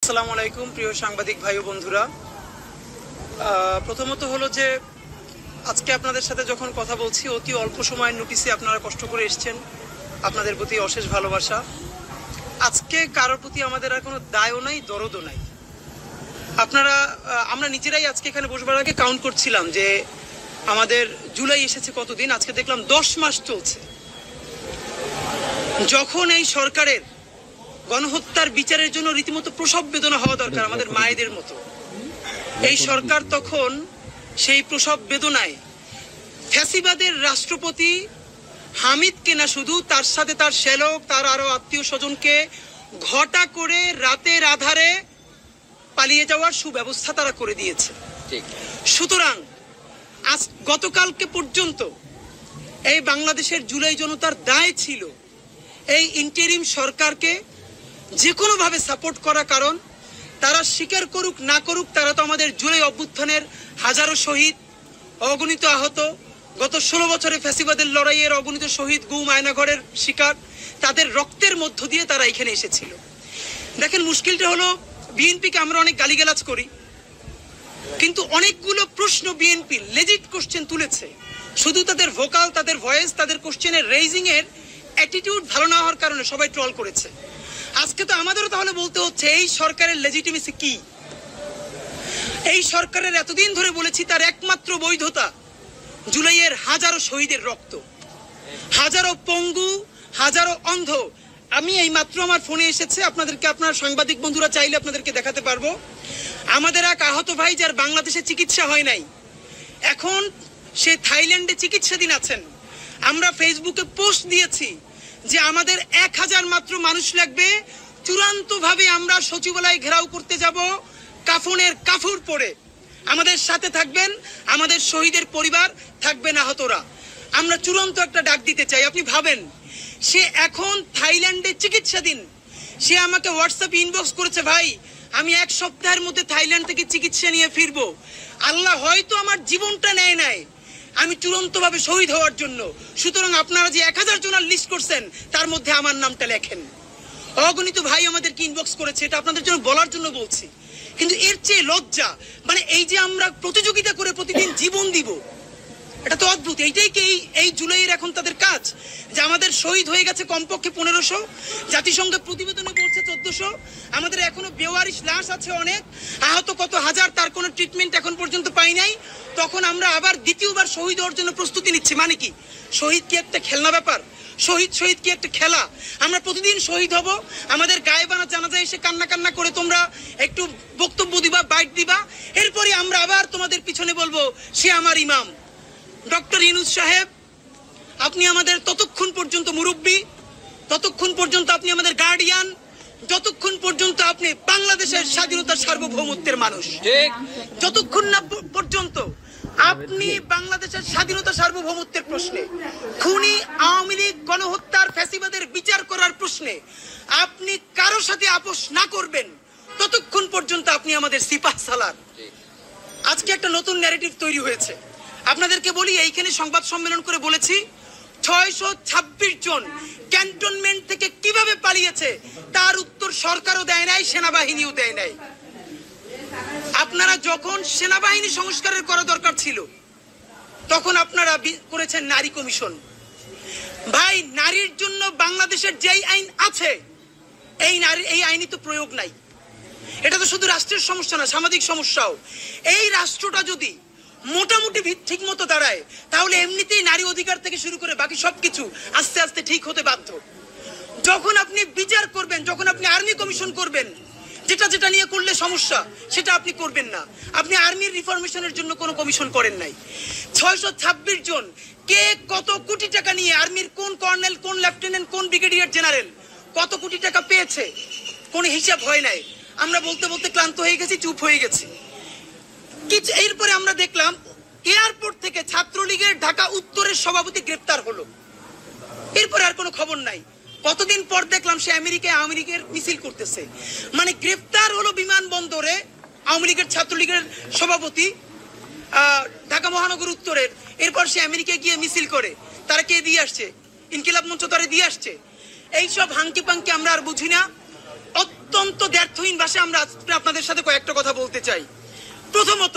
আসসালামু আলাইকুম প্রিয় সাংবাদিক ভাই ও বন্ধুরা। প্রথমত হলো যে আজকে আপনাদের সাথে যখন কথা বলছি অতি অল্প সময়ের নোটিসে আপনারা কষ্ট করে এসেছেন, আপনাদের প্রতি অশেষ ভালোবাসা। আজকে কারোর প্রতি আমাদের আর কোনো দায়ও নাই, দরদও নাই। আমরা নিজেরাই আজকে এখানে বসবার আগে কাউন্ট করছিলাম যে আমাদের জুলাই এসেছে কতদিন, আজকে দেখলাম 10 মাস চলছে। যখন এই সরকারের গণহত্যার বিচারের জন্য রীতিমতো প্রসব বেদনা হওয়া দরকার আমাদের মায়েদের মতো, এই সরকার তখন সেই প্রসব বেদনায় ফ্যাসিবাদের রাষ্ট্রপতি হামিদকে না শুধু, তার সাথে তার শ্যালক, তার আরো আত্মীয় স্বজনকে ঘটা করে রাতের আধারে পালিয়ে যাওয়ার সুব্যবস্থা তারা করে দিয়েছে। সুতরাং আজ গতকালকে পর্যন্ত এই বাংলাদেশের জুলাই জনতার দায় ছিল এই ইন্টারিম সরকারকে যে কোনোভাবে সাপোর্ট করা, কারণ তারা স্বীকার করুক না করুক তারা তো আমাদের জুলাই অভ্যুত্থানের হাজারো শহীদ, অগণিত আহত, গত 16 বছরে ফ্যাসিবাদের লড়াইয়ের অগণিত শহীদ, গুম, আয়নাঘরের শিকার, তাদের রক্তের মধ্য দিয়ে তারা এখানে এসেছিল। দেখেন, মুশকিলটা হলো বিএনপিকে আমরা অনেক গালিগালাজ করি, কিন্তু অনেকগুলো প্রশ্ন বিএনপি লেজিট কোশ্চেন তুলেছে। শুধু তাদের ভোকাল, তাদের ভয়েস, তাদের কোশ্চেনের রেইজিং এর অ্যাটিটিউড ভালো না হওয়ার কারণে সবাই ট্রল করেছে। আজকে তো আমাদেরও তাহলে বলতে হচ্ছে এই সরকারের লেজিটিমেসি কি। এই সরকারের এতদিন ধরে বলেছি তার একমাত্র বৈধতা জুলাইয়ের হাজারো শহীদের রক্ত, হাজারো পঙ্গু, হাজারো অন্ধ। আমি এই মাত্র আমার ফোনে এসেছে, আপনাদেরকে, আপনার সাংবাদিক বন্ধুরা চাইলে আপনাদেরকে দেখাতে পারবো। আমাদের এক আহত ভাই যার বাংলাদেশে চিকিৎসা হয় নাই, এখন সে থাইল্যান্ডে চিকিৎসাধীন আছেন। আমরা ফেসবুকে পোস্ট দিয়েছি যে আমাদের 1000 মাত্র মানুষ লাগবে, চূড়ান্তভাবে আমরা সচিবালয় ঘেরাও করতে যাব কাফনের কাফুর পরে। আমাদের সাথে থাকবেন আমাদের শহীদের পরিবার, থাকবেন আহতরা। আমরা চূড়ান্ত একটা ডাক দিতে চাই। আপনি ভাবেন, সে এখন থাইল্যান্ডে চিকিৎসাধীন, সে আমাকে হোয়াটসঅ্যাপে ইনবক্স করেছে, ভাই আমি 1 সপ্তাহের মধ্যে থাইল্যান্ড থেকে চিকিৎসা নিয়ে ফিরবো। আল্লাহ হয়তো আমার জীবনটা নেয় নাই, আমি চূড়ান্তভাবে শহীদ হওয়ার জন্য। সুতরাং আপনারা যে 1000 জনের লিস্ট করছেন তার মধ্যে আমার নামটা লেখেন। অগণিত ভাই আমাদেরকে ইনবক্স করেছে, এটা আপনাদের জন্য বলার জন্য বলছি। কিন্তু এর চেয়ে লজ্জা, মানে এই যে আমরা প্রতিযোগিতা করে প্রতিদিন জীবন দিব, এটা তো অদ্ভুত। এইটাই কি এই জুলাইয়ের এখন তাদের কাজ, যে আমাদের শহীদ হয়ে গেছে কমপক্ষে 1500, জাতিসংঘের প্রতিবেদনে বলছে 1400, আমাদের এখনো বেওয়ারিশ লাশ আছে অনেক, আহত কত হাজার, তার কোনো ট্রিটমেন্ট এখন পর্যন্ত পাই নাই। তখন আমরা আবার দ্বিতীয়বার শহীদ হওয়ার জন্য প্রস্তুতি নিচ্ছি। মানে কি, শহীদ কি একটা খেলনা ব্যাপার? শহীদ কি একটা খেলা? আমরা প্রতিদিন শহীদ হব, আমাদের গায়ে বানা জানাজা এসে কান্না কান্না করে তোমরা একটু বক্তব্য দিবা, বাইট দিবা, এরপরে আমরা আবার তোমাদের পিছনে বলবো সে আমার ইমাম। ডক্টর ইউনূস সাহেব, আপনি আমাদের ততক্ষণ পর্যন্ত মুরব্বী, ততক্ষণ পর্যন্ত আপনি আমাদের গার্ডিয়ান, যতক্ষণ পর্যন্ত আপনি বাংলাদেশের স্বাধীনতার সার্বভৌমত্বের মানুষ, যতক্ষণ না পর্যন্ত আপনি বাংলাদেশের স্বাধীনতা সার্বভৌমত্বের প্রশ্নে, খুনি আওয়ামী লীগ গণহত্যার ফ্যাসিবাদের বিচার করার প্রশ্নে আপনি কারো সাথে আপোষ না করবেন, ততক্ষণ পর্যন্ত আপনি আমাদের সিপাহ সালার। আজকে একটা নতুন ন্যারেটিভ তৈরি হয়েছে। আপনাদেরকে বলি, এইখানে সংবাদ সম্মেলন করে বলেছি 626 জন ক্যান্টনমেন্ট থেকে কিভাবে পালিয়েছে তার উত্তর সরকারও দেয় নাই, সেনাবাহিনীও দেয় নাই। আপনারা যখন সেনাবাহিনী সংস্কারের করা দরকার ছিল তখন আপনারা করেছেন নারী কমিশন। ভাই, নারীর জন্য বাংলাদেশের যেই আইন আছে এই আইনই তো প্রয়োগ নাই। এটা তো শুধু রাষ্ট্রের সমস্যা না, সামাজিক সমস্যাও। এই রাষ্ট্রটা যদি মোটামুটি ঠিক মতো দাঁড়ায় তাহলে এমনিতেই নারী অধিকার থেকে শুরু করে বাকি সবকিছু আস্তে আস্তে ঠিক হতে বাধ্য। যখন আপনি বিচার করবেন, যখন আপনি আর্মি কমিশন করবেন, যেটা নিয়ে করলে সমস্যা সেটা আপনি করবেন না। আপনি আর্মির রিফরমেশনের জন্য কোনো কমিশন করেন নাই। 626 জন, কে কত কোটি টাকা নিয়ে, আর্মির কোন কর্নেল, কোন লেফটেন্যান্ট, কোন ব্রিগেডিয়ার জেনারেল কত কোটি টাকা পেয়েছে, কোনো হিসাব হয় নাই। আমরা বলতে বলতে ক্লান্ত হয়ে গেছি, চুপ হয়ে গেছি। এরপরে আমরা দেখলাম এয়ারপোর্ট থেকে ছাত্রলীগের ঢাকা উত্তরের সভাপতি গ্রেপ্তার হলো, এরপরে আর কোনো খবর নাই। কতদিন পর দেখলাম সে আমেরিকায় আওয়ামী লীগের মিছিল করতেছে। মানে গ্রেপ্তার হলো বিমানবন্দরে আওয়ামী লীগের, ছাত্রলীগের সভাপতি ঢাকা মহানগর উত্তরের, এরপর সে আমেরিকায় গিয়ে মিছিল করে। তারা কে দিয়ে আসছে? ইনকিলাব মঞ্চ তারা দিয়ে আসছে। এইসব হাঙ্কি পাঙ্কি আমরা আর বুঝি না। অত্যন্ত দ্ব্যর্থহীন ভাষায় আমরা আপনাদের সাথে কয়েকটা কথা বলতে চাই। প্রথমত,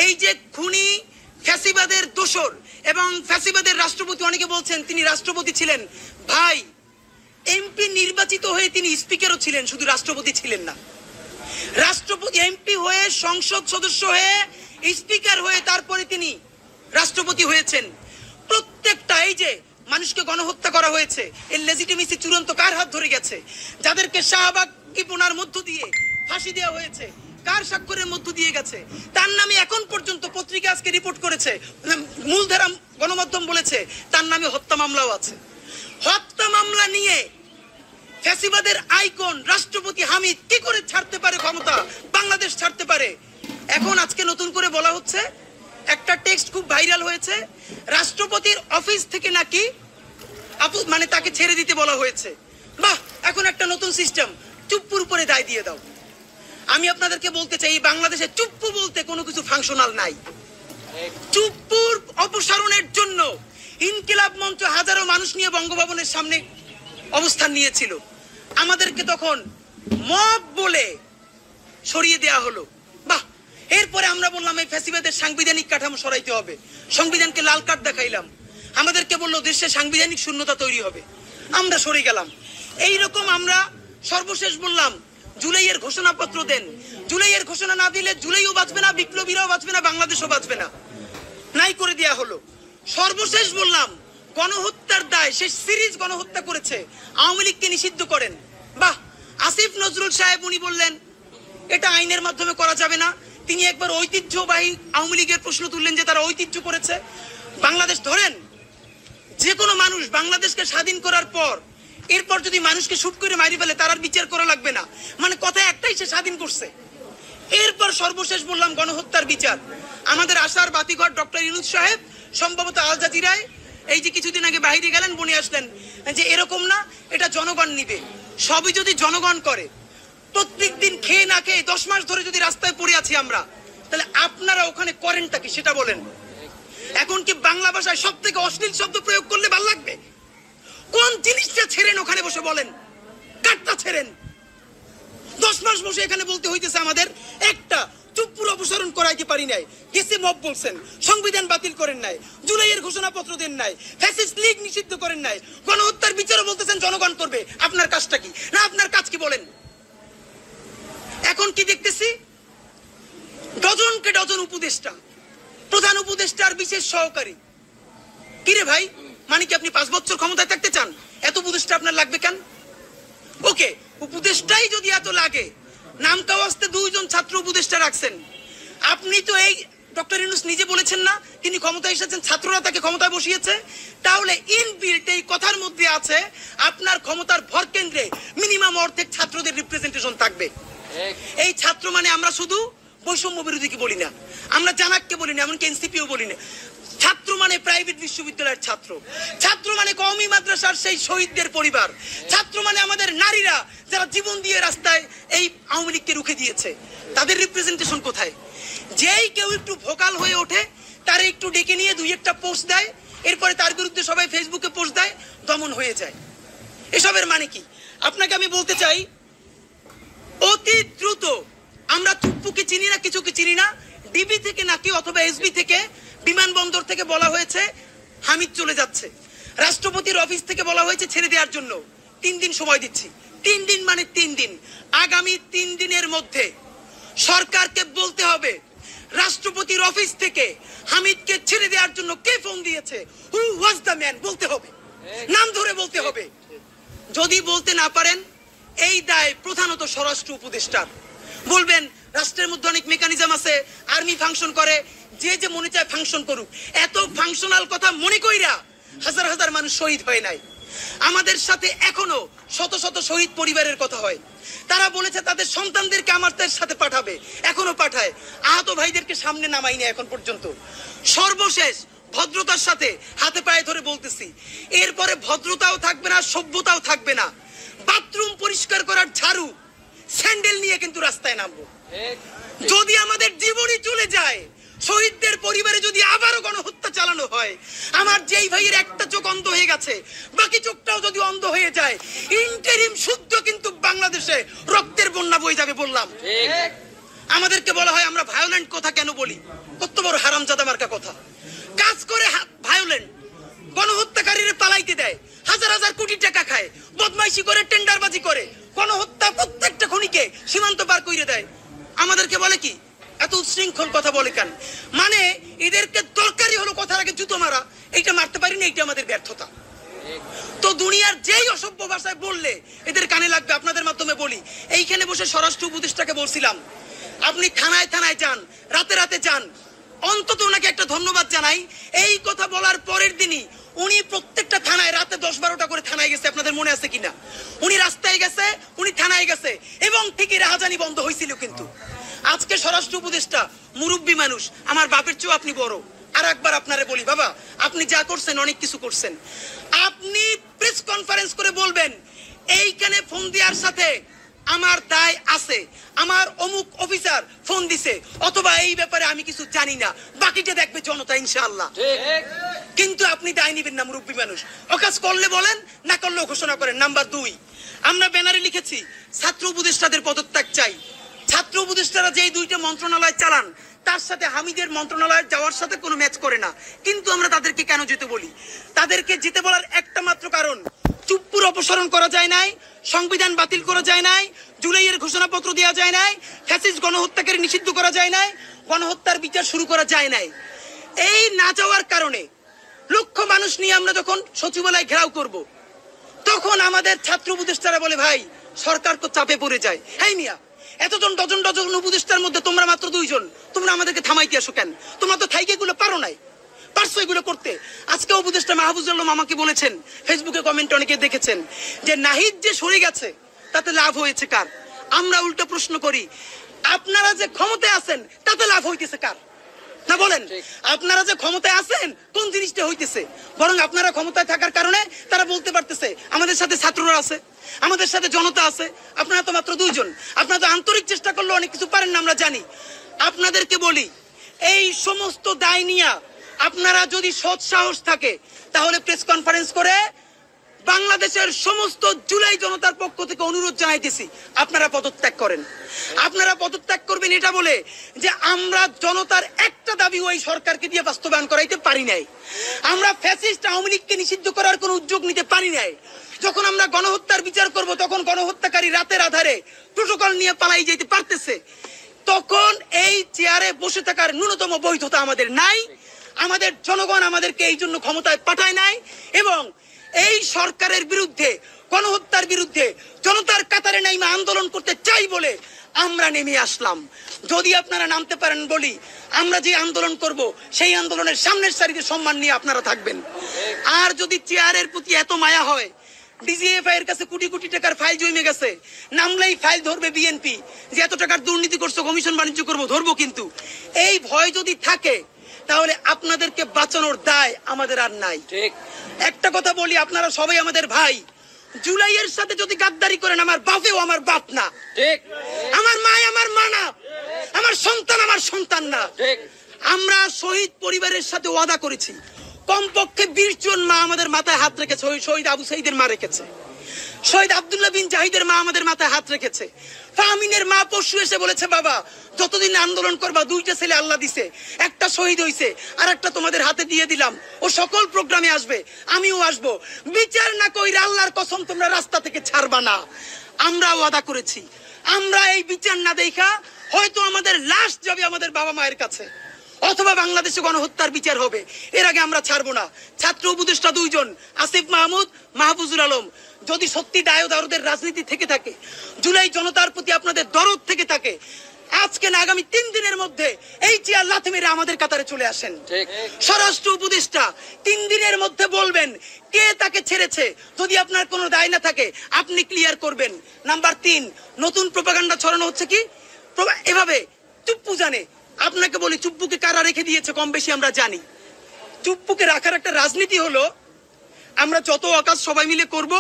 এই যে খুনি ফ্যাসিবাদের দোসর এবং ফ্যাসিবাদের রাষ্ট্রপতি, অনেকে বলছেন তিনি রাষ্ট্রপতি ছিলেন। ভাই, এমপি নির্বাচিত হয়ে তিনি স্পিকারও ছিলেন, শুধু রাষ্ট্রপতি ছিলেন না। রাষ্ট্রপতি এমপি হয়ে, সংসদ সদস্য হয়ে, স্পিকার হয়ে তারপরে তিনি রাষ্ট্রপতি হয়েছেন। প্রত্যেকটা এই যে মানুষকে গণহত্যা করা হয়েছে, এর লেজিটিমেসি চূড়ান্ত কার হাত ধরে গেছে? যাদেরকে শাহবাগীপনার মধ্য দিয়ে ফাঁসি দেওয়া হয়েছে, কার স্বাক্ষরের মধ্য দিয়ে গেছে? তার নামে এখন পর্যন্ত পত্রিকা আজকে রিপোর্ট করেছে, মূলধারা গণমাধ্যম বলেছে তার নামে হত্যা মামলাও আছে। হত্যা মামলা নিয়ে ফ্যাসিবাদের আইকন রাষ্ট্রপতি হামিদ কি করে ছাড়তে পারে ক্ষমতা, বাংলাদেশ ছাড়তে পারে? এখন আজকে নতুন করে বলা হচ্ছে, একটা টেক্সট খুব ভাইরাল হয়েছে, রাষ্ট্রপতির অফিস থেকে নাকি মানে তাকে ছেড়ে দিতে বলা হয়েছে। বাহ, এখন একটা নতুন সিস্টেম, চুপ্পুর উপরে দায় দিয়ে দাও। আমি আপনাদেরকে বলতে চাই, বাংলাদেশে চুপ্পু বলতে কোনো কিছু ফাংশনাল নাই। চুপ্পুর অপসারণের জন্য ইনকিলাব মঞ্চ হাজারো মানুষ নিয়ে বঙ্গভবনের সামনে অবস্থান নিয়েছিল। আমাদেরকে তখন মব বলে সরিয়ে দেয়া হলো। বাহ, এরপরে আমরা বললাম এই ফ্যাসিবাদের সাংবিধানিক কাঠামো সরাইতে হবে, সংবিধানকে লাল কার্ড দেখাইলাম। আমাদেরকে বললো দেশে সাংবিধানিক শূন্যতা তৈরি হবে, আমরা সরে গেলাম। এইরকম আমরা সর্বশেষ বললাম জুলাইয়ের ঘোষণাপত্র দেন। জুলাইয়ের ঘোষণা না দিলে জুলাইও বাঁচবে না, বিপ্লবীরাও বাঁচবে না, বাংলাদেশও বাঁচবে না। নাই করে দেয়া হলো। সর্বশেষ বললাম গণহত্যার দায়, শেষ সিরিজ গণহত্যা করেছে, আওয়ামী লীগকে নিষিদ্ধ করেন। বাহ, আসিফ নজরুল সাহেব উনি বললেন এটা আইনের মাধ্যমে করা যাবে না। তিনি একবার ঐতিহ্যবাহী আওয়ামী লীগের প্রশ্ন তুললেন যে তারা ঐতিহ্য করেছে। বাংলাদেশ ধরেন, যে কোনো মানুষ বাংলাদেশকে স্বাধীন করার পর এরপর যদি মানুষকে শুট করে মারি ফেলে তার আর বিচার করা লাগবে না, মানে কথা একটাই, সে স্বাধীন করছে। এরপর সর্বশেষ বললাম গণহত্যার বিচার। আমাদের আশার বাতিঘর ডক্টর ইউনূস সাহেব সম্ভবত আল জাজিরায় এই যে কিছুদিন আগে বাইরে গেলেন, বনে আসলেন যে এরকম না, এটা জনগণ নিবে। সবই যদি জনগণ করে, প্রত্যেক দিন খেয়ে না খেয়ে 10 মাস ধরে যদি রাস্তায় পড়ে আছি আমরা, তাহলে আপনারা ওখানে করেনটা কি সেটা বলেন। এখন কি বাংলা ভাষায় সব থেকে অশ্লীল শব্দ প্রয়োগ করলে ভালো লাগবে? কোন জিনিসটা ছেড়েন ওখানে বসে বলেন, কাটটা ছেড়েন। 10 মাস বসে এখানে বলতে হইতেছে আমাদের একটা চুপ্পুর অপসারণ করাইতে পারি নাই, গেছে মব বলছেন, সংবিধান বাতিল করেন নাই, জুলাইয়ের ঘোষণাপত্র দেন নাই, ফ্যাসিস্ট লীগ নিষিদ্ধ করেন নাই, গণহত্যার বিচারও বলতেছেন জনগণ করবে। আপনার কাজটা কি? না আপনার কাজ কি বলেন? এখন কি দেখতেছি, ডজনকে ডজন উপদেষ্টা, প্রধান উপদেষ্টার বিশেষ সহকারী। কিরে ভাই, মানে কি আপনি 5 বছর ক্ষমতায় থাকতে চান? এত উপদেষ্টা আপনার লাগবে কেন? ওকে, উপদেষ্টাই যদি এত লাগে, নাম কাওয়াস্তে 2 জন ছাত্র উপদেষ্টা রাখছেন। আপনি তো এই ডক্টর ইউনূস নিজে বলেছেন না তিনি ক্ষমতায় এসেছেন, ছাত্ররা তাকে ক্ষমতায় বসিয়েছে। তাহলে ইনবিল্ট এই কথার মধ্যে আছে আপনার ক্ষমতার ভর কেন্দ্রে মিনিমাম অর্ধেক ছাত্রদের রিপ্রেজেন্টেশন থাকবে। এই ছাত্র মানে আমরা শুধু বৈষম্য বিরোধীকে বলি না, আমরা জানাককে বলি না, এমনকি এনসিপিও বলি না। ছাত্র মানে প্রাইভেট বিশ্ববিদ্যালয়ের ছাত্র, ছাত্র মানে কওমি মাদ্রাসার সেই শহীদদের পরিবার, ছাত্র মানে আমাদের নারীরা যারা জীবন দিয়ে রাস্তায় এই আওয়ামী লীগকে রুখে দিয়েছে। তাদের রিপ্রেজেন্টেশন কোথায়? যেই কেউ একটু ভোকাল হয়ে ওঠে, তারা একটু ডেকে নিয়ে 2-1টা পোস্ট দেয়, এরপরে তার বিরুদ্ধে সবাই ফেসবুকে পোস্ট দেয়, দমন হয়ে যায়। এসবের মানে কি? আপনাকে আমি বলতে চাই, অতি দ্রুত, আমরা চুপ্পুকে চিনি না, কিছুকে চিনি না, ডিবি থেকে নাকি অথবা এসবি থেকে, বিমানবন্দর থেকে বলা হয়েছে হামিদ চলে যাচ্ছে, রাষ্ট্রপতির অফিস থেকে বলা হয়েছে ছেড়ে দেওয়ার জন্য। 3 দিন সময় দিচ্ছি। 3 দিন মানে 3 দিন। আগামী 3 দিনের মধ্যে সরকারকে বলতে হবে রাষ্ট্রপতির অফিস থেকে হামিদকে ছেড়ে দেওয়ার জন্য কে ফোন দিয়েছে, হু ওয়াজ দ্য ম্যান বলতে হবে, নাম ধরে বলতে হবে। যদি বলতে না পারেন, এই দায় প্রধানত স্বরাষ্ট্র উপদেষ্টার। বলবেন রাষ্ট্রের মধ্যে অনেক মেকানিজম আছে, আর্মি ফাংশন করে, যে যে মনে চায় ফাংশন করুক। এত ফাংশনাল কথা মনে কইরা হাজার হাজার মানুষ শহীদ হয় নাই। আমাদের সাথে এখনো শত শত শহীদ পরিবারের কথা হয়। তারা বলেছে তাদের সন্তানদেরকে আমাদের সাথে পাঠাবে, এখনো পাঠায়। আহত ভাইদেরকে সামনে নামাই না এখন পর্যন্ত। সর্বশেষ ভদ্রতার সাথে হাতে পায়ে ধরে বলতেছি, এরপরে ভদ্রতাও থাকবে না, সভ্যতাও থাকবে না। বাথরুম পরিষ্কার করার ঝাড়ু, স্যান্ডেল নিয়ে কিন্তু রাস্তায় নামবো। যদি আমাদের জীবনই চলে যায়, শহীদদের পরিবারে যদি আবারও গণহত্যা চালানো হয়, আমার যেই ভাইয়ের একটা চোখ অন্ধ হয়ে গেছে বাকি চোখটাও যদি অন্ধ হয়ে যায়, ইন্টারিম শুদ্ধ কিন্তু বাংলাদেশে রক্তের বন্যা বয়ে যাবে বললাম। আমাদেরকে বলা হয় আমরা ভায়োলেন্ট কথা কেন বলি, কত বড় হারামজাদা মার্কা কথা। কাজ করে ভায়োলেন্ট, গণহত্যাকারীরা পালাইতে দেয়, হাজার হাজার কোটি টাকা খায়, বদমাইশি করে, টেন্ডারবাজি করে, গণহত্যা প্রত্যেকটা খুনিকে সীমান্ত পার করে দেয়। আমাদেরকে বলে কি এত উচ্ছৃঙ্খল কথা বলে কেন? মানে এদেরকে দরকারই হলো কথার আগে জুতো মারা, এইটা মারতে পারি না, এইটা আমাদের ব্যর্থতা। তো দুনিয়ার যেই অসভ্য ভাষায় বললে এদের কানে লাগবে। আপনাদের মাধ্যমে বলি, এইখানে বসে স্বরাষ্ট্র উপদেষ্টাকে বলছিলাম আপনি থানায় থানায় যান, রাতে রাতে যান, অন্তত ওনাকে একটা ধন্যবাদ জানাই। এই কথা বলার পরের দিনই উনি প্রত্যেকটা থানায় রাতে 10-12টা করে থানায় গেছে। আপনাদের মনে আছে কিনা? উনি রাস্তায় গেছে, উনি থানায় গেছে, এবং ঠিকই রাহাজানি বন্ধ হয়েছিল। কিন্তু আজকে স্বরাষ্ট্র উপদেষ্টা মুরব্বী মানুষ, আমার বাপের চেয়েও আপনি বড়। আর একবার আপনারে বলি, বাবা আপনি যা করছেন অনেক কিছু করছেন, আপনি প্রেস কনফারেন্স করে বলবেন এইখানে ফোন দেওয়ার সাথে আমার দায় আছে, আমার অমুক অফিসার ফোন দিছে, অথবা এই ব্যাপারে আমি কিছু জানি না, বাকিটা দেখবে জনতা ইনশাআল্লাহ। কিন্তু আপনি দায় নিবেন না, মুরব্বী মানুষ। অকাজ করলে বলেন, না করলেও ঘোষণা করেন। নাম্বার 2, আমরা ব্যানারে লিখেছি ছাত্র উপদেষ্টাদের পদত্যাগ চাই। ছাত্র উপদেষ্টারা যেই 2টা মন্ত্রণালয় চালান তার সাথে হামিদের মন্ত্রণালয়ে যাওয়ার সাথে কোনো ম্যাচ করে না। কিন্তু আমরা তাদেরকে কেন যেতে বলি? তাদেরকে যেতে বলার একটা মাত্র কারণ, চুপ্পুর অপসারণ করা যায় নাই, সংবিধান বাতিল করা যায় নাই, জুলাইয়ের ঘোষণাপত্র দেওয়া যায় নাই, ফ্যাসিস্ট গণহত্যাকারী নিষিদ্ধ করা যায় নাই, গণহত্যার বিচার শুরু করা যায় নাই। এই না যাওয়ার কারণে লক্ষ মানুষ নিয়ে আমরা যখন সচিবালয় ঘেরাও করব, তখন আমাদের ছাত্র উপদেষ্টারা বলে ভাই সরকার তো চাপে পড়ে যায়। হ্যাঁ মিয়া, এতজন ডজন ডজন উপদেষ্টার মধ্যে তোমরা মাত্র 2 জন, তোমরা আমাদেরকে থামাইতে আসো কেন? তোমরা তো থাইকে এগুলো পারো নাই, পারছো এগুলো করতে। আজকে উপদেষ্টা মাহফুজুল আলম আমাকে বলেছেন, ফেসবুকে কমেন্ট অনেকে দেখেছেন, যে নাহিদ যে সরে গেছে তাতে লাভ হয়েছে কার? আমরা উল্টো প্রশ্ন করি, আপনারা যে ক্ষমতায় আছেন তাতে লাভ হইতেছে কার? না বলেন, আপনারা যে ক্ষমতায় আছেন কোন জিনিসটা হইতেছে? বরং আপনারা ক্ষমতায় থাকার কারণে তারা বলতে পারতেছে আমাদের সাথে ছাত্ররা আছে, আমাদের সাথে জনতা আছে। আপনারা তো মাত্র 2 জন, আপনারা তো আন্তরিক চেষ্টা করলে অনেক কিছু পারেন না, আমরা জানি। আপনাদেরকে বলি, এই সমস্ত দায় নিয়ে আপনারা যদি সৎ সাহস থাকে তাহলে প্রেস কনফারেন্স করে বাংলাদেশের সমস্ত জুলাই জনতার পক্ষ থেকে অনুরোধ জানাইতেছি, আপনারা পদত্যাগ করেন। আপনারা পদত্যাগ করবেন এটা বলে যে আমরা জনতার একটা দাবি ওই সরকারকে দিয়ে বাস্তবায়ন করাইতে পারি নাই। আমরা ফ্যাসিস্ট আওয়ামী লীগকে নিষিদ্ধ করার কোনো উদ্যোগ নিতে পারি নাই। যখন আমরা গণহত্যার বিচার করব তখন গণহত্যাকারী রাতের আধারে প্রোটোকল নিয়ে পালাই যেতে পারতেছে। তখন এই চেয়ারে বসে থাকার ন্যূনতম বৈধতা আমাদের নাই। আমাদের জনগণ আমাদেরকে এই জন্য ক্ষমতায় পাঠায় নাই, এবং এই সরকারের বিরুদ্ধে, গণহত্যার বিরুদ্ধে জনতার কাতারে নাইমা আন্দোলন করতে চাই বলে আমরা নেমে আসলাম। যদি আপনারা নামতে পারেন বলি, আমরা যে আন্দোলন করব সেই আন্দোলনের সামনের সারিতে সম্মান নিয়ে আপনারা থাকবেন। আর যদি চেয়ারের প্রতি এত মায়া হয়, ডিজিএফআই এর কাছে কোটি কোটি টাকার ফাইল জমে গেছে, নামলেই ফাইল ধরবে বিএনপি, যে এত টাকার দুর্নীতি করছো, কমিশন বাণিজ্য করবো, ধরবো। কিন্তু এই ভয় যদি থাকে তাহলে আপনাদেরকে বাঁচানোর দায় আমাদের আর নাই। ঠিক একটা কথা বলি, আপনারা সবাই আমাদের ভাই। জুলাইয়ের সাথে যদি গাদ্দারি করেন, আমার বাপেও আমার বাপ না, ঠিক আমার মা আমার মা না, আমার সন্তান আমার সন্তান না। ঠিক আমরা শহীদ পরিবারের সাথে ওয়াদা করেছি, কমপক্ষে 20 জন মা আমাদের মাথায় হাত রেখেছে। শহীদ আবু সাইদের মা রেখেছে, শহীদ আব্দুল্লাহ বিন জাহিদের মা আমাদের মাথায় হাত রেখেছে। ফাহমিনের মা পরশু এসে বলেছে, বাবা যতদিন আন্দোলন করবা 2টা ছেলে আল্লাহ দিছে, একটা শহীদ হইছে, আর একটা তোমাদের হাতে দিয়ে দিলাম, ও সকল প্রোগ্রামে আসবে, আমিও আসবো। বিচার না কইরা আল্লাহর কসম তোমরা রাস্তা থেকে ছাড়বা না। আমরা ওয়াদা করেছি, আমরা এই বিচার না দেখা হয়তো আমাদের লাশ যাবে আমাদের বাবা মায়ের কাছে, অথবা বাংলাদেশে গণহত্যার বিচার হবে, এর আগে আমরা ছাড়বো না। ছাত্র উপদেষ্টা 2 জন, আসিফ মাহমুদ, মাহফুজুল আলম, যদি সত্যি দায়দারদের রাজনীতি থেকে থাকে, জুলাই জনতার প্রতি আপনাদের দরদ থেকে থাকে, আজকে না আগামী 3 দিনের মধ্যে এই চেয়ার লাথি মেরে আমাদের কাতারে চলে আসেন। স্বরাষ্ট্র উপদেষ্টা 3 দিনের মধ্যে বলবেন কে তাকে ছেড়েছে। যদি আপনার কোনো দায় না থাকে আপনি ক্লিয়ার করবেন। নাম্বার 3, নতুন প্রোপাগান্ডা ছড়ানো হচ্ছে কি এভাবে, চুপ্পু জানে। আপনাকে বলি, চুপ্পুকে কারা রেখে দিয়েছে কম বেশি আমরা জানি। চুপ্পুকে রাখার একটা রাজনীতি হলো, আমরা যত অকাজ সবাই মিলে করব,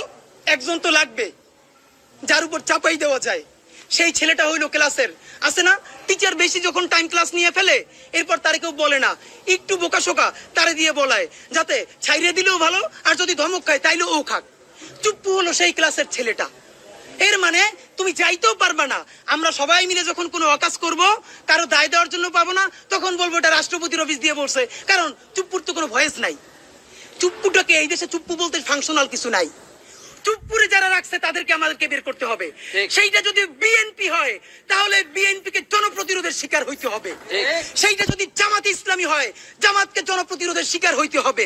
একজন তো লাগবে যার উপর চাপাই দেওয়া যায়। সেই ছেলেটা হইলো ক্লাসের, আছে না, টিচার বেশি যখন টাইম ক্লাস নিয়ে ফেলে এরপর তারে কেউ বলে না, একটু বোকা শোকা তারে দিয়ে বলায়, যাতে ছাইরে দিলেও ভালো, আর যদি ধমক খায় তাইলেও ও খাক। চুপ্পু হলো সেই ক্লাসের ছেলেটা। এর মানে তুমি যাইতেও পারবা না। আমরা সবাই মিলে যখন কোনো অকাজ করব, কারো দায় দেওয়ার জন্য পাবো না, তখন বলবো এটা রাষ্ট্রপতির অফিস দিয়ে বলছে, কারণ চুপ্পুর তো কোনো ভয়েস নাই। চুপ্পুটাকে এই দেশে চুপ্পু বলতে ফাংশনাল কিছু নাই। চুপ্পুরে যারা রাখছে তাদেরকে আমাদেরকে বের করতে হবে। সেইটা যদি বিএনপি হয় তাহলে বিএনপি কে জনপ্রতিরোধের শিকার হইতে হবে। সেইটা যদি জামাত ইসলামী হয় জামাতকে জনপ্রতিরোধের শিকার হইতে হবে।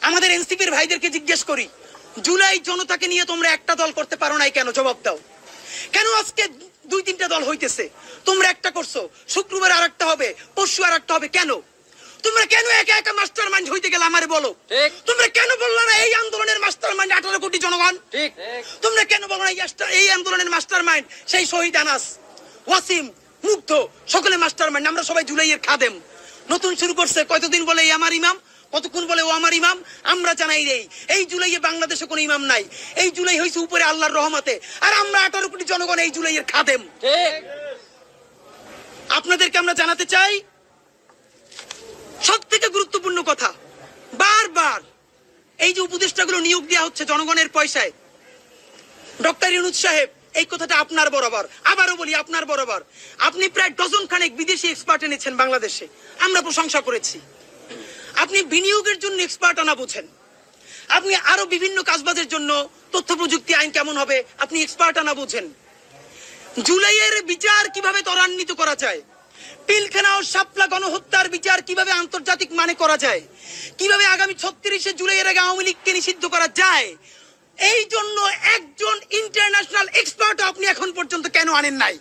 আমাদের এনসিপির ভাইদেরকে জিজ্ঞেস করি, জুলাই জনতাকে নিয়ে তোমরা একটা দল করতে পারো নাই কেন? জবাব দাও। কেন আজকে 2-3টা দল হইতেছে? তোমরা একটা করছো, শুক্রবার আর একটা হবে, পরশু আর একটা হবে, কেন? তোমরা কেন একা একা মাস্টার মাইন্ড হইতে গেলে আমারে বলো। তোমরা কেন বললো না এই আন্দোলনের মাস্টার মাইন্ড 18 কোটি জনগণ? তোমরা কেন বলো না এই আন্দোলনের মাস্টার মাইন্ড সেই শহীদ আনাস, ওয়াসিম, মুগ্ধ, সকলে মাস্টার মাইন্ড, আমরা সবাই জুলাইয়ের খাদেম। নতুন শুরু করছে, কতদিন বলে এই আমার ইমাম, কতক্ষণ বলে ও আমার ইমাম। আমরা জানাই নেই এই জুলাইয়ে বাংলাদেশে কোনো ইমাম নাই। এই জুলাই হয়েছে উপরে আল্লাহর রহমতে, আর আমরা 18 কোটি জনগণ এই জুলাইয়ের খাদেম। আপনাদেরকে আমরা জানাতে চাই সব থেকে গুরুত্বপূর্ণ কথা, বারবার এই যে উপদেষ্টাগুলো নিয়োগ দেওয়া হচ্ছে জনগণের পয়সায়, ডক্টর ইউনূস সাহেব এই কথাটা আপনার বরাবর, আবারও বলি আপনার বরাবর। আপনি প্রায় ডজন খানেক বিদেশি এক্সপার্ট এনেছেন বাংলাদেশে, আমরা প্রশংসা করেছি। আপনি বিনিয়োগের জন্য এক্সপার্ট আনা বুঝেন, আপনি আরো বিভিন্ন কাজবাজের জন্য তথ্য প্রযুক্তি আইন কেমন হবে আপনি এক্সপার্ট আনা বুঝেন। জুলাইয়ের বিচার কিভাবে ত্বরান্বিত করা যায়, পিলখানা ও শাপলা গণহত্যার বিচার কিভাবে আন্তর্জাতিক মানে করা যায়, কিভাবে আগামী 36শে জুলাইয়ের আগে আওয়ামী লীগকে নিষিদ্ধ করা যায়, এই জন্য একজন ইন্টারন্যাশনাল এক্সপার্ট আপনি এখন পর্যন্ত কেন আনেন নাই?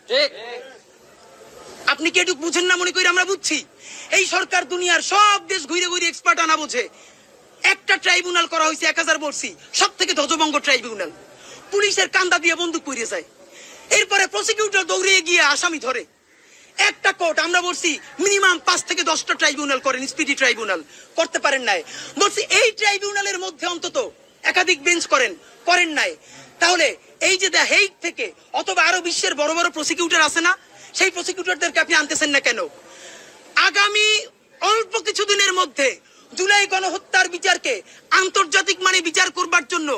আপনি কি এটুকু বুঝেন না মনে করি আমরা বুঝছি? এই সরকার দুনিয়ার সব দেশ ঘুরে ঘুরে এক্সপার্ট আনা বোঝে। একটা ট্রাইব্যুনাল করা হয়েছে 1000 বলছি, সব থেকে ধ্বজভঙ্গ ট্রাইব্যুনাল, পুলিশের কান্দা দিয়ে বন্দুক পুড়িয়ে যায়, এরপরে প্রসিকিউটর দৌড়িয়ে গিয়ে আসামি ধরে। একটা কোর্ট আমরা বলছি মিনিমাম 5 থেকে 10টা ট্রাইব্যুনাল করেন, স্পিডি ট্রাইব্যুনাল করতে পারেন নাই। বলছি এই ট্রাইব্যুনালের মধ্যে অন্তত একাধিক বেঞ্চ করেন নাই। তাহলে এই যে দ্য হেগ থেকে অথবা আরো বিশ্বের বড় বড় প্রসিকিউটর আছে না, সেই প্রসিকিউটরদেরকে আপনি আনতেছেন না কেন? আগামী অল্প কিছুদিনের মধ্যে জুলাই গণহত্যার বিচারকে আন্তর্জাতিক মানে বিচার করবার জন্য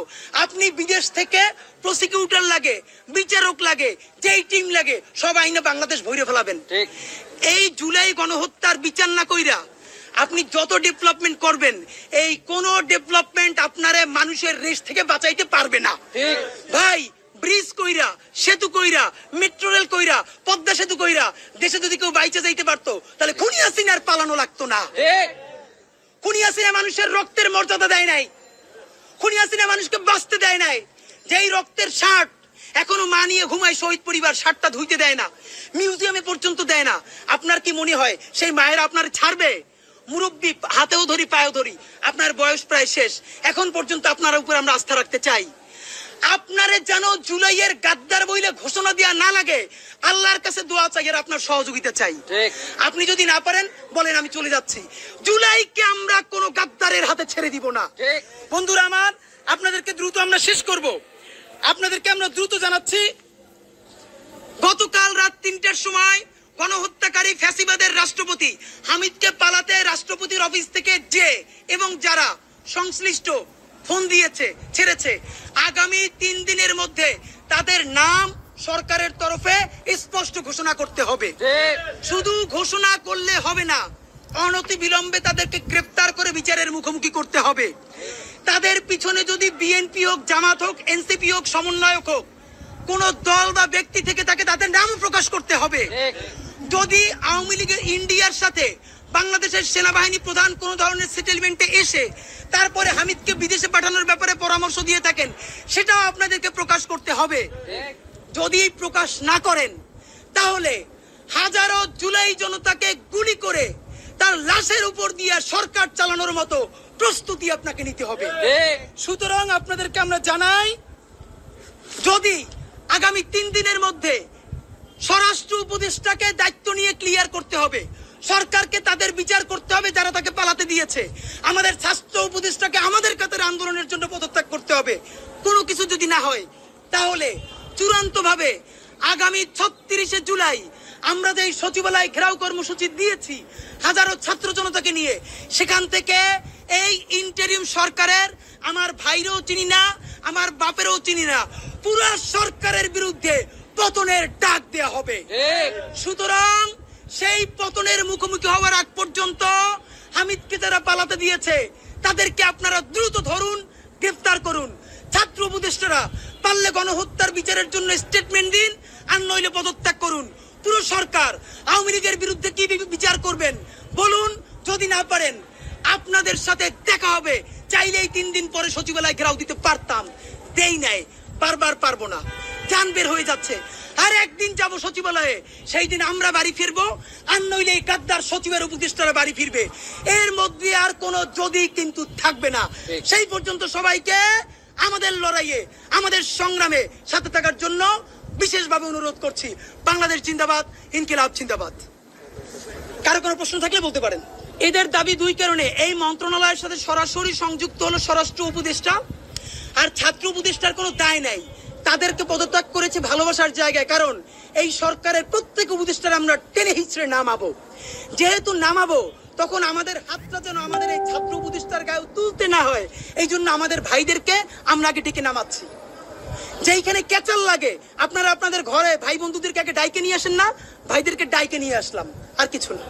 আপনি বিদেশ থেকে প্রসিকিউটর লাগে, বিচারক লাগে, যেই টিম লাগে সব আইনে বাংলাদেশ ভরে ফেলাবেন। এই জুলাই গণহত্যার বিচার না কইরা আপনি যত ডেভেলপমেন্ট করবেন, এই কোন ডেভেলপমেন্ট আপনারে মানুষের রেস থেকে বাঁচাইতে পারবে না। ভাই, ব্রিজ কইরা, সেতু কইরা, মেট্রো রেল কইরা, পদ্মা সেতু কইরা দেশে যদি কেউ বাইচে যাইতে পারতো তাহলে খুনি হাসিনার পালানো লাগতো না। খুনি হাসিনা মানুষের রক্তের মর্যাদা দেয় নাই, খুনি হাসিনা মানুষকে বাঁচতে দেয় নাই। যেই রক্তের শার্ট এখনো মা নিয়ে ঘুমায় শহীদ পরিবার, শার্টটা ধুইতে দেয় না, মিউজিয়ামে পর্যন্ত দেয় না। আপনার কি মনে হয় সেই মায়েরা আপনার ছাড়বে? মুরব্বী, হাতেও ধরি পায়েও ধরি, আপনার বয়স প্রায় শেষ, এখন পর্যন্ত আপনার উপর আমরা আস্থা রাখতে চাই। আপনারে যেন জুলাইয়ের গাদ্দার বইলে ঘোষণা দেওয়া না লাগে, আল্লাহর কাছে দোয়া চাই আর আপনার সহযোগিতা চাই। আপনি যদি না পারেন বলেন আমি চলে যাচ্ছি। জুলাইকে আমরা কোনো গাদ্দারের হাতে ছেড়ে দিব না। বন্ধুরা আমার, আপনাদেরকে দ্রুত আমরা শেষ করব। আপনাদেরকে আমরা দ্রুত জানাচ্ছি, গতকাল রাত 3টার সময় গণহত্যাকারী ফ্যাসিবাদের রাষ্ট্রপতি হামিদকে পালাতে রাষ্ট্রপতির অফিস থেকে যে এবং যারা সংশ্লিষ্ট ফোন দিয়েছে, ছেড়েছে, আগামী 3 দিনের মধ্যে তাদের নাম সরকারের তরফে স্পষ্ট ঘোষণা করতে হবে। শুধু ঘোষণা করলে হবে না, অনতি বিলম্বে তাদেরকে গ্রেফতার করে বিচারের মুখোমুখি করতে হবে। তাদের পিছনে যদি বিএনপি হোক, জামাত হোক, এনসিপি হোক, সমন্বয়ক হোক, কোন দল বা ব্যক্তি থেকে তাকে তাদের নাম প্রকাশ করতে হবে। যদি আওয়ামী লীগের ইন্ডিয়ার সাথে বাংলাদেশের সেনাবাহিনী প্রধান কোন ধরনের সেটেলমেন্টে এসে তারপরে হামিদকে বিদেশে পাঠানোর ব্যাপারে পরামর্শ দিয়ে থাকেন, সেটাও আপনাদেরকে প্রকাশ করতে হবে। যদি প্রকাশ না করেন তাহলে হাজারো জুলাই জনতাকে গুলি করে তার লাশের উপর দিয়ে সরকার চালানোর মতো প্রস্তুতি আপনাকে নিতে হবে। সুতরাং আপনাদেরকে আমরা জানাই, যদি আগামী 3 দিনের মধ্যে স্বরাষ্ট্র উপদেষ্টাকে দায়িত্ব নিয়ে ক্লিয়ার করতে হবে, সরকারকে তাদের বিচার করতে হবে যারা তাকে পালাতে দিয়েছে, আমাদের স্বাস্থ্য উপদেষ্টাকে আমাদের কাতারে আন্দোলনের জন্য পদত্যাগ করতে হবে। কোনো কিছু যদি না হয় তাহলে চূড়ান্তভাবে আগামী 36শে জুলাই আমরা যে এই সচিবালয় ঘেরাও কর্মসূচি দিয়েছি হাজারো ছাত্র জনতাকে নিয়ে, সেখান থেকে এই ইন্টারিম সরকারের আমার ভাইরও চিনি না, আমার বাপেরও চিনি না, পুরো সরকারের বিরুদ্ধে পতনের ডাক দেয়া হবে। সুতরাং সেই পতনের মুখোমুখি হওয়ার আগ পর্যন্ত হামিদকে যারা পালাতে দিয়েছে তাদেরকে আপনারা দ্রুত ধরুন, গ্রেফতার করুন। ছাত্র উপদেষ্টারা পারলে গণহত্যার বিচারের জন্য স্টেটমেন্ট দিন, আর নইলে পদত্যাগ করুন। পুরো সরকার আওয়ামী লীগের বিরুদ্ধে কি বিচার করবেন বলুন। যদি না পারেন আপনাদের সাথে দেখা হবে। চাইলেই 3 দিন পরে সচিবালয় ঘেরাও দিতে পারতাম, দেই নাই, বারবার পারবো না, জান বের হয়ে যাচ্ছে। আর একদিন যাব সচিবালয়ে, সেই দিন আমরা বাড়ি ফিরবো, আর নইলে এই গাদ্দার সচিবের উপদেষ্টারা বাড়ি ফিরবে। এর মধ্যে আর কোনো যদি কিন্তু থাকবে না। সেই পর্যন্ত সবাইকে আমাদের লড়াইয়ে, আমাদের সংগ্রামে সাথে থাকার জন্য বিশেষভাবে অনুরোধ করছি। বাংলাদেশ জিন্দাবাদ, ইনকিলাব জিন্দাবাদ। কারো কোনো প্রশ্ন থাকলে বলতে পারেন। এদের দাবি 2 কারণে। এই মন্ত্রণালয়ের সাথে সরাসরি সংযুক্ত হলো স্বরাষ্ট্র উপদেষ্টা, আর ছাত্র উপদেষ্টার কোনো দায় নাই। তাদেরকে পদত্যাগ করেছে ভালোবাসার জায়গায়, কারণ এই সরকারের প্রত্যেক উপদেষ্টার আমরা টেনে হিচড়ে নামাবো। যেহেতু নামাবো, তখন আমাদের হাতটা যেন আমাদের এই ছাত্র উপদেষ্টার গায়ে তুলতে না হয়, এই জন্য আমাদের ভাইদেরকে আমরা আগে ডেকে নামাচ্ছি। যেইখানে ক্যাচাল লাগে আপনারা আপনাদের ঘরে ভাই বন্ধুদেরকে আগে ডাইকে নিয়ে আসেন না, ভাইদেরকে ডাইকে নিয়ে আসলাম, আর কিছু না।